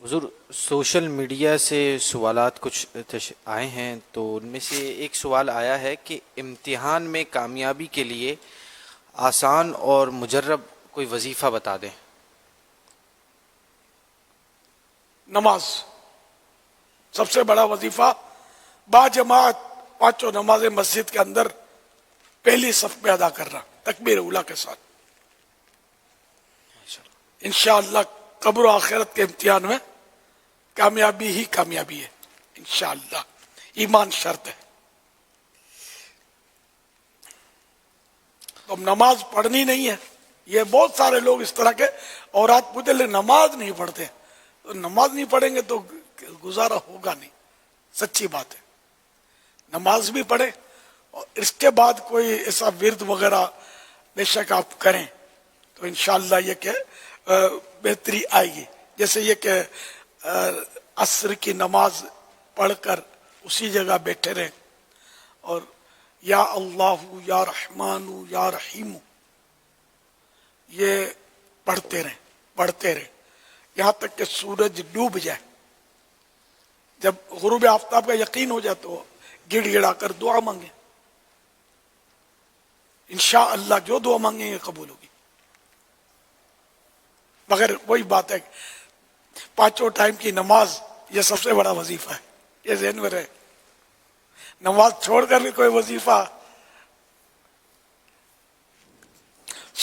حضور social media سے سوالات کچھ آئے ہیں، تو ان میں سے ایک سوال آیا ہے کہ امتحان میں کامیابی کے لیے آسان اور مجرب کوئی وظیفہ بتا دیں۔ نماز سب سے بڑا وظیفہ، با جماعت پانچوں نمازیں مسجد کے اندر پہلی صف پہ ادا کرنا تکبیر اولیٰ کے ساتھ۔ انشاءاللہ قبر و آخرت کے امتحان میں کامیابی ہی کامیابی ہے انشاءاللہ، ایمان شرط ہے۔ تو نماز پڑھنی نہیں ہے، یہ بہت سارے لوگ اس طرح کے اورات پوچھتے لے نماز نہیں پڑھتے، تو نماز نہیں پڑھیں گے تو گزارا ہوگا نہیں، سچی بات ہے۔ نماز بھی پڑھیں اور اس کے بعد کوئی ایسا ورد وغیرہ بے شک آپ کریں تو انشاءاللہ یہ کہ بہتری آئے گی۔ جیسے یہ کہ عصر کی نماز پڑھ کر اسی جگہ بیٹھے رہیں اور یا اللہ یا رحمان یا رحیم یہ پڑھتے رہیں یہاں تک کہ سورج ڈوب جائے۔ جب غروب آفتاب کا یقین ہو جائے تو گڑ گڑا کر دعا مانگیں، انشاءاللہ جو دعا مانگیں یہ قبول ہوگی۔ مگر وہی بات ہے، پانچوں ٹائم کی نماز یہ سب سے بڑا وظیفہ ہے، یہ ذہن میں رہے۔ نماز چھوڑ کر بھی کوئی وظیفہ،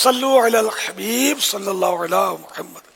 صلو علی الحبیب صلی اللہ علیہ محمد۔